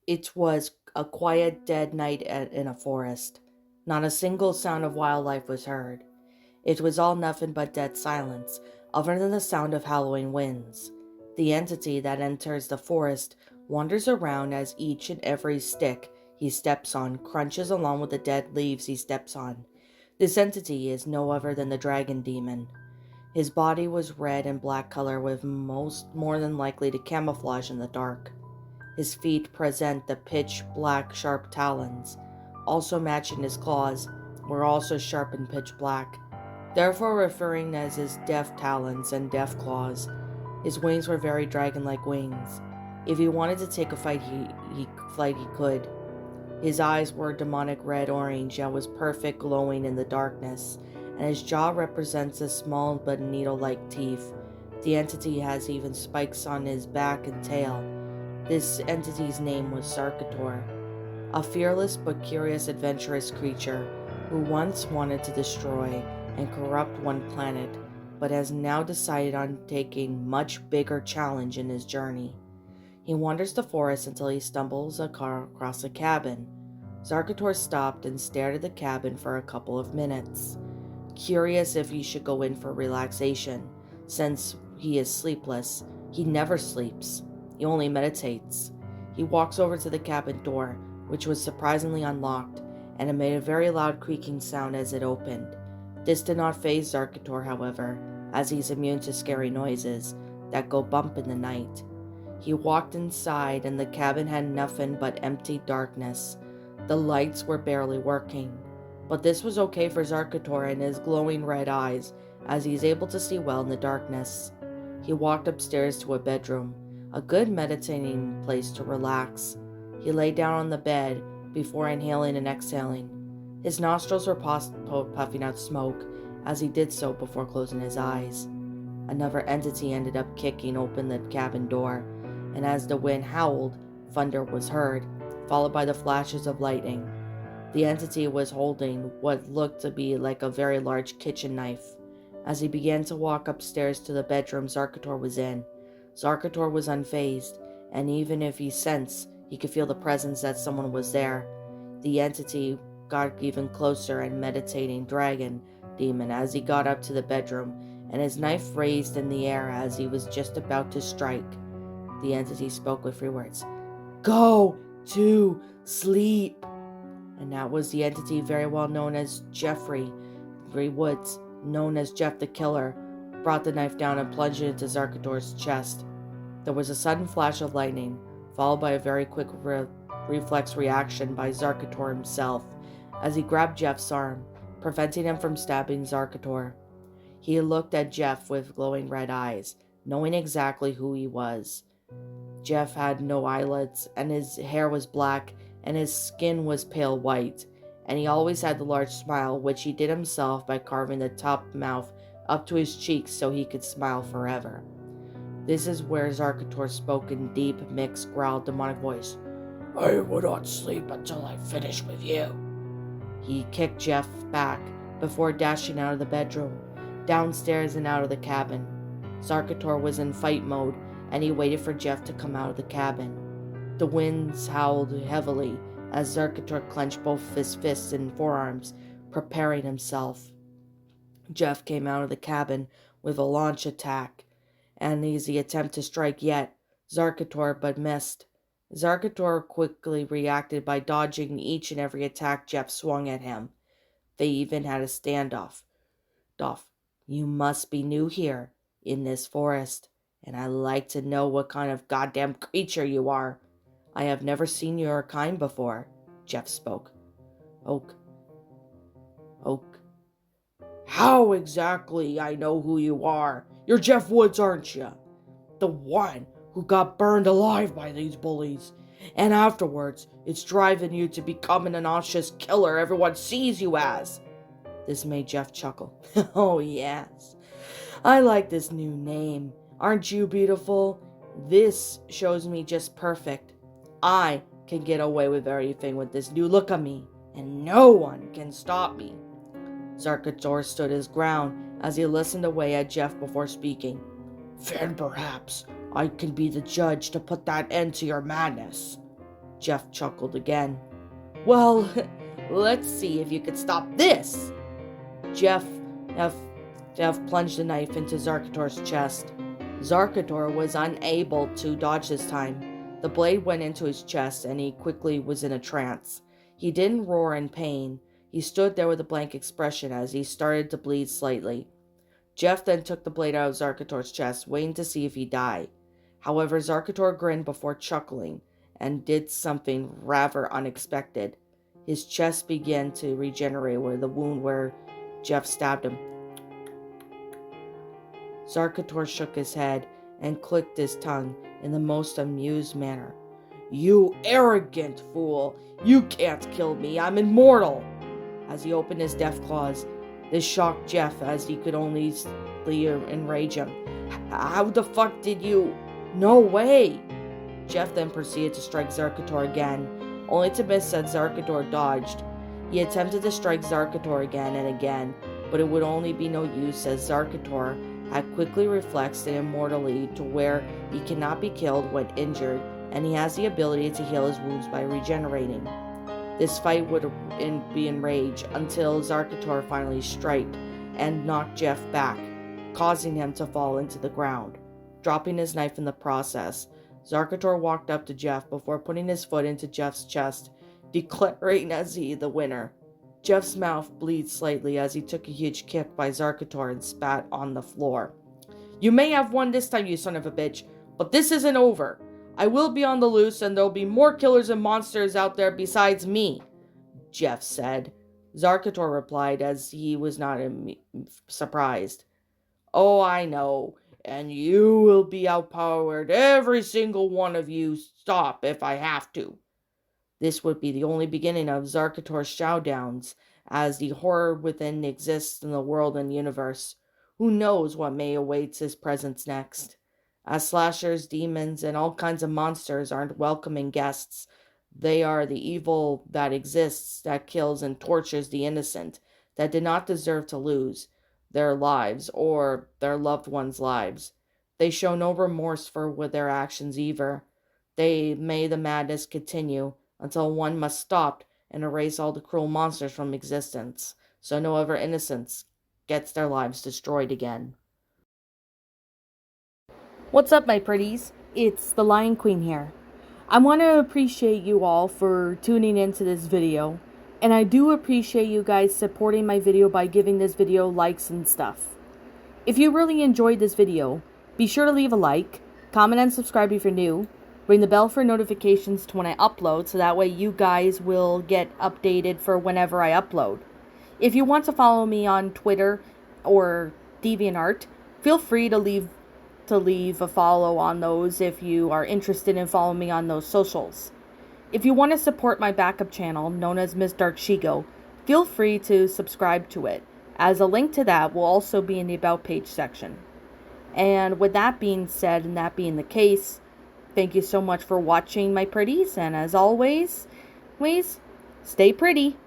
It was a quiet, dead night in a forest. Not a single sound of wildlife was heard. It was all nothing but dead silence, other than the sound of howling winds. The entity that enters the forest wanders around as each and every stick he steps on crunches along with the dead leaves he steps on. This entity is no other than the dragon demon. His body was red and black color with most more than likely to camouflage in the dark. His feet present the pitch black sharp talons, also matching his claws, were also sharp and pitch black, therefore referring as his death talons and death claws. His wings were very dragon-like wings. If he wanted to take a fight, he could. His eyes were demonic red-orange and was perfect glowing in the darkness, and his jaw represents a small but needle-like teeth. The entity has even spikes on his back and tail. This entity's name was Zarkhator, a fearless but curious adventurous creature who once wanted to destroy and corrupt one planet, but has now decided on taking much bigger challenge in his journey. He wanders the forest until he stumbles across a cabin. Zarkhator stopped and stared at the cabin for a couple of minutes, curious if he should go in for relaxation. Since he is sleepless, he never sleeps. He only meditates. He walks over to the cabin door, which was surprisingly unlocked, and it made a very loud creaking sound as it opened. This did not faze Zarkhator, however, as he's immune to scary noises that go bump in the night. He walked inside, and the cabin had nothing but empty darkness. The lights were barely working, but this was okay for Zarkhator and his glowing red eyes, as he's able to see well in the darkness. He walked upstairs to a bedroom, a good meditating place to relax. He lay down on the bed before inhaling and exhaling. His nostrils were puffing out smoke as he did so before closing his eyes. Another entity ended up kicking open the cabin door, and as the wind howled, thunder was heard, followed by the flashes of lightning. The entity was holding what looked to be like a very large kitchen knife. As he began to walk upstairs to the bedroom Zarkhator was in, Zarkhator was unfazed, and even if he sensed he could feel the presence that someone was there. The entity got even closer and meditating dragon demon as he got up to the bedroom, and his knife raised in the air as he was just about to strike. The entity spoke with three words: "Go to sleep." And that was the entity very well known as Jeffrey Woods, known as Jeff the Killer, brought the knife down and plunged it into Zarkhator's chest. There was a sudden flash of lightning, followed by a very quick reflex reaction by Zarkhator himself, as he grabbed Jeff's arm, preventing him from stabbing Zarkhator. He looked at Jeff with glowing red eyes, knowing exactly who he was. Jeff had no eyelids, and his hair was black, and his skin was pale white, and he always had the large smile, which he did himself by carving the top mouth up to his cheeks so he could smile forever. This is where Zarkhator spoke in deep, mixed, growled, demonic voice. "I will not sleep until I finish with you." He kicked Jeff back before dashing out of the bedroom, downstairs and out of the cabin. Zarkhator was in fight mode, and he waited for Jeff to come out of the cabin. The winds howled heavily as Zarkhator clenched both his fists and forearms, preparing himself. Jeff came out of the cabin with a launch attack, an easy attempt to strike yet, Zarkhator but missed. Zarkhator quickly reacted by dodging each and every attack Jeff swung at him. They even had a standoff. "You must be new here, in this forest, and I'd like to know what kind of goddamn creature you are. I have never seen your kind before," Jeff spoke. Oak. "How exactly I know who you are? You're Jeff Woods, aren't you? The one who got burned alive by these bullies. And afterwards, it's driving you to become an nauseous killer everyone sees you as." This made Jeff chuckle. "Oh yes, I like this new name. Aren't you beautiful? This shows me just perfect. I can get away with everything with this new look of me, and no one can stop me." Zarkhator stood his ground as he listened away at Jeff before speaking. "Then perhaps I can be the judge to put that end to your madness." Jeff chuckled again. Well, let's see if you could stop this. Jeff plunged the knife into Zarkhator's chest. Zarkhator was unable to dodge this time. The blade went into his chest and he quickly was in a trance. He didn't roar in pain. He stood there with a blank expression as he started to bleed slightly. Jeff then took the blade out of Zarkhator's chest, waiting to see if he'd die. However, Zarkhator grinned before chuckling and did something rather unexpected. His chest began to regenerate where the wound where Jeff stabbed him. Zarkhator shook his head and clicked his tongue in the most amused manner. You arrogant fool! You can't kill me, I'm immortal! As he opened his death claws, this shocked Jeff as he could only enrage him. How the fuck did you... No way! Jeff then proceeded to strike Zarkhator again, only to miss as Zarkhator dodged. He attempted to strike Zarkhator again and again, but it would only be no use as Zarkhator had quickly reflexed in immortality to where he cannot be killed when injured, and he has the ability to heal his wounds by regenerating. This fight would be enraged until Zarkhator finally struck and knocked Jeff back, causing him to fall into the ground. Dropping his knife in the process, Zarkhator walked up to Jeff before putting his foot into Jeff's chest, declaring as he the winner. Jeff's mouth bleeds slightly as he took a huge kick by Zarkhator and spat on the floor. You may have won this time, you son of a bitch, but this isn't over. I will be on the loose and there'll be more killers and monsters out there besides me, Jeff said. Zarkhator replied as he was not surprised. Oh, I know, and you will be outpowered, every single one of you. Stop if I have to. This would be the only beginning of Zarkhator's showdowns, as the horror within exists in the world and universe. Who knows what may await his presence next? As slashers, demons, and all kinds of monsters aren't welcoming guests. They are the evil that exists, that kills and tortures the innocent, that did not deserve to lose their lives or their loved ones' lives. They show no remorse for their actions either. May the madness continue until one must stop and erase all the cruel monsters from existence, so no other innocents gets their lives destroyed again. What's up, my pretties? It's the Lion Queen here. I want to appreciate you all for tuning into this video, and I do appreciate you guys supporting my video by giving this video likes and stuff. If you really enjoyed this video, be sure to leave a like, comment and subscribe if you're new, ring the bell for notifications to when I upload so that way you guys will get updated for whenever I upload. If you want to follow me on Twitter or DeviantArt, feel free to leave a follow on those if you are interested in following me on those socials. If you want to support my backup channel, known as Ms. Dark Shigo, feel free to subscribe to it, as a link to that will also be in the About page section. And with that being said, and that being the case, thank you so much for watching, my pretties, and as always, please stay pretty.